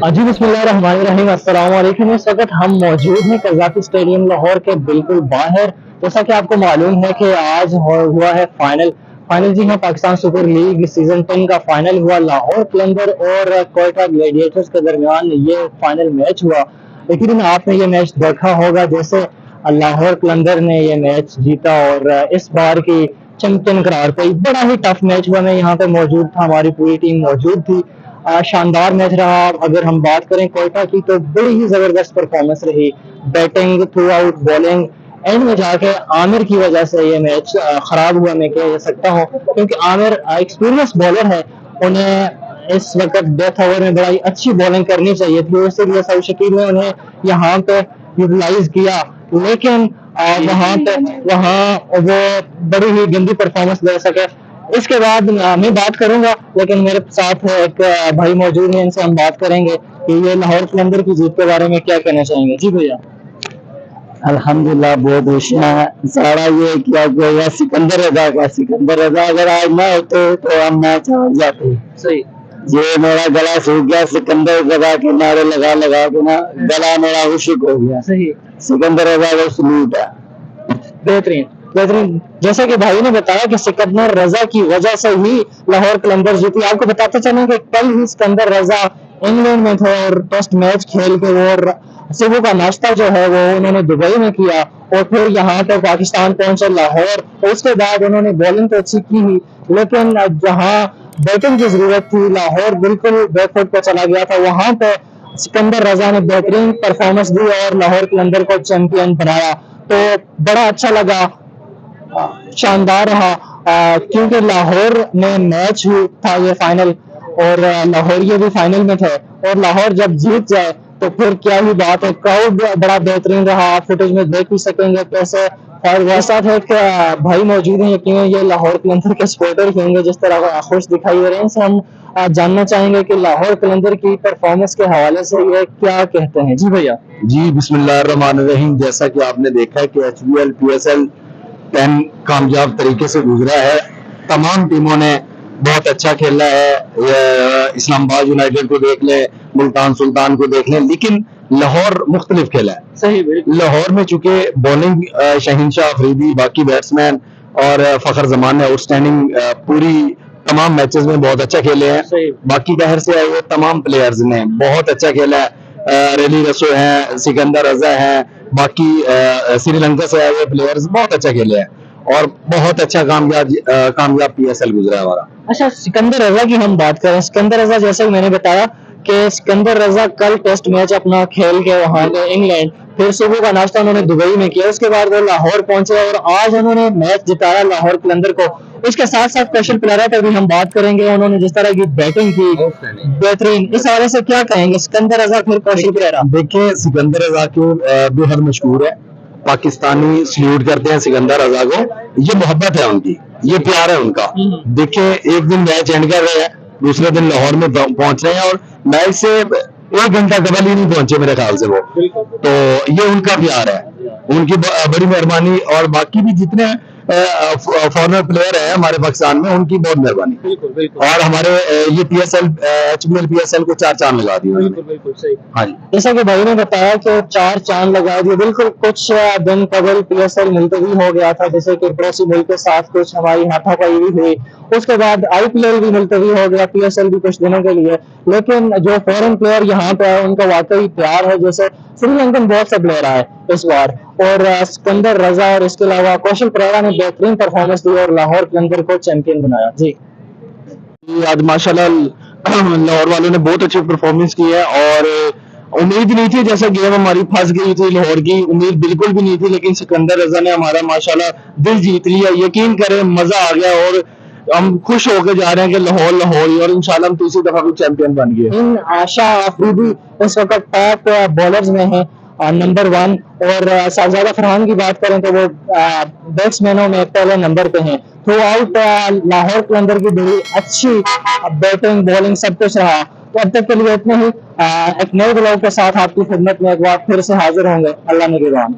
जी बिस्मिल्लाहिर्रहमानिर्रहीम, अस्सलाम वालेकुम। इस वक्त हम मौजूद हैं कज़ाकी स्टेडियम लाहौर के बिल्कुल बाहर। जैसा कि आपको मालूम है कि आज हुआ है फाइनल जी हाँ, पाकिस्तान सुपर लीग सीजन 10 का फाइनल हुआ। लाहौर कलंदर और कोयटा ग्लैडिएटर्स के दरमियान ये फाइनल मैच हुआ। लेकिन आपने ये मैच देखा होगा, जैसे लाहौर कलंदर ने ये मैच जीता और इस बार की चैंपियन करार पाई। बड़ा ही टफ मैच हुआ। मैं यहाँ पे मौजूद था, हमारी पूरी टीम मौजूद थी। शानदार मैच रहा। अगर हम बात करें कोयटा की, तो बड़ी ही जबरदस्त परफॉर्मेंस रही, batting through out, bowling. And में जाके आमिर की वजह से ये मैच खराब हुआ, मैं कह सकता हूँ, क्योंकि आमिर एक्सपीरियंस बॉलर है। उन्हें इस वक्त डेथ ओवर में बड़ी अच्छी बॉलिंग करनी चाहिए थी, इसीलिए सऊद शकील ने उन्हें यहाँ पे यूटिलाइज किया। लेकिन वहाँ वो बड़ी ही गंदी परफॉर्मेंस दे सके। इसके बाद मैं बात करूंगा, लेकिन मेरे साथ एक भाई मौजूद हैं, इनसे हम बात करेंगे कि ये लाहौर कलंदर की जीत के बारे में क्या कहना चाहेंगे। जी भैया। अल्हम्दुलिल्लाह, बहुत खुशियाँ हैं। सारा ये क्या गया सिकंदर रजा का। सिकंदर रजा अगर आज ना होते तो हम मैच हार जाते। सही। ये मेरा गला सूख गया सिकंदर रजा के नारे लगा लगा के ना, गला मेरा खुशक हो गया। सही। सिकंदर रजा का सलूट है। बेहतरीन बेहतरीन। जैसे कि भाई ने बताया कि सिकंदर रजा की वजह से ही लाहौर कलंदर जीती। आपको बताते चलें कि कल ही सिकंदर रजा इंग्लैंड में थे और टेस्ट मैच खेल के वो सुबह का नाश्ता जो है वो उन्होंने दुबई में किया और फिर यहाँ पर पाकिस्तान पहुंचे लाहौर। और उसके बाद उन्होंने बॉलिंग तो अच्छी की ही, लेकिन जहाँ बैटिंग की जरूरत थी, लाहौर बिल्कुल बैकफुट पे चला गया था। वहां पे सिकंदर रजा ने बेहतरीन परफॉर्मेंस दी और लाहौर कलंदर को चैंपियन बनाया। तो बड़ा अच्छा लगा, शानदार रहा, क्योंकि लाहौर में मैच हुआ था ये फाइनल और लाहौरिये भी फाइनल में थे। और लाहौर जब जीत जाए तो फिर क्या ही बात है। क्राउड बड़ा बेहतरीन रहा, आप फुटेज में देख भी सकेंगे कैसे। और वैसा था कि भाई मौजूद हैं, यकीनन ये लाहौर कलंदर के सपोर्टर ही होंगे, जिस तरह खुश दिखाई दे रहे हैं। इनसे हम जानना चाहेंगे कि लाहौर कलंदर की परफॉर्मेंस के हवाले से ये क्या कहते हैं। जी भैया। जी बिस्मिल्लाहिर्रहमानिर्रहीम। जैसा कि आपने देखा है कि HBL PSL 10 कामयाब तरीके से गुजरा है। तमाम टीमों ने बहुत अच्छा खेला है। इस्लामाबाद यूनाइटेड को देख लें, मुल्तान सुल्तान को देख लें, लेकिन लाहौर मुख्तलिफ खेला है। सही। लाहौर में चूंकि बॉलिंग शहीनशाह अफरीदी, बाकी बैट्समैन और फखर जमान ने आउटस्टैंडिंग पूरी तमाम मैचेस में बहुत अच्छा खेले हैं। बाकी बाहर से आए हुए तमाम प्लेयर्स ने बहुत अच्छा खेला है। रेली रसो हैं, सिकंदर रजा हैं, बाकी श्रीलंका से आए हुए प्लेयर्स बहुत अच्छा खेले हैं और बहुत अच्छा कामयाब PSL गुजरा है हमारा। अच्छा, सिकंदर रजा की हम बात करें। सिकंदर रजा, जैसे मैंने बताया कि सिकंदर रजा कल टेस्ट मैच अपना खेल के वहां पे इंग्लैंड, फिर सुबह का नाश्ता उन्होंने दुबई में किया, उसके बाद वो लाहौर पहुंचे और आज उन्होंने मैच जिताया लाहौर कलंदर को। उसके साथ साथ स्पेशल प्लेयर पर भी हम बात करेंगे, उन्होंने जिस तरह की बैटिंग की बेहतरीन। इस हवाले से क्या कहेंगे सिकंदर रजा फिर स्पेशल प्लेयर? देखिए, सिकंदर रजा के बेहद मशहूर है, पाकिस्तानी सल्यूट करते हैं सिकंदर रजा को। ये मोहब्बत है उनकी, ये प्यार है उनका। देखिए, एक दिन मैच एंड कर रहे हैं, दूसरे दिन लाहौर में पहुंच रहे हैं और मैच से 1 घंटा कबल ही नहीं पहुंचे मेरे ख्याल से वो। तो ये उनका प्यार है, उनकी बड़ी मेहरबानी। और बाकी भी जितने फॉरनर प्लेयर है हमारे पाकिस्तान में, उनकी बहुत मेहरबानी। और हमारे ये HBL PSL को 4 चांद लगा दिए। बिल्कुल सही। हाँ जी। जैसा कि भाई ने बताया कि 4 चांद लगा दिए। बिल्कुल, कुछ दिन कबल PSL मुलतवी हो गया था, जैसे कि पड़ोसी मुल्क के साथ कुछ हमारी हाथापाई भी हुई। उसके बाद IPL भी मुलतवी हो गया, PSL भी कुछ दिनों के लिए। लेकिन जो फॉरेन प्लेयर यहाँ पे आए, उनका वाकई प्यार है। जैसे श्रीलंकन बहुत से प्लेयर आए इस बार, और सिकंदर रजा और इसके अलावा कौशल परेरा ने बेहतरीन परफॉर्मेंस दी और लाहौर कलंदर को चैंपियन बनाया। जी। आज माशाल्लाह लाहौर वालों ने बहुत अच्छी परफॉर्मेंस की है और उम्मीद नहीं थी, जैसा गेम हमारी फंस गई थी, लाहौर की उम्मीद बिल्कुल भी नहीं थी, लेकिन सिकंदर रजा ने हमारा माशाल्लाह दिल जीत लिया। यकीन करें, मजा आ गया और हम खुश होकर जा रहे हैं कि लाहौर लाहौर, और इंशाल्लाह हम तीसरी दफा भी चैंपियन बन गए। इन आशा अफरीदी इस वक्त टॉप बॉलर्स में है, नंबर 1। और साहबजादा फरहान की बात करें तो वो बैट्समैनों में पहले नंबर पे हैं। थ्रू आउट लाहौर कलंदर की बड़ी अच्छी बैटिंग बॉलिंग सब कुछ रहा। तो अब तक के लिए इतने ही। एक नए ब्लॉग के साथ आपकी खिदमत में एक बार फिर से हाजिर होंगे। अल्लाह निगहबान।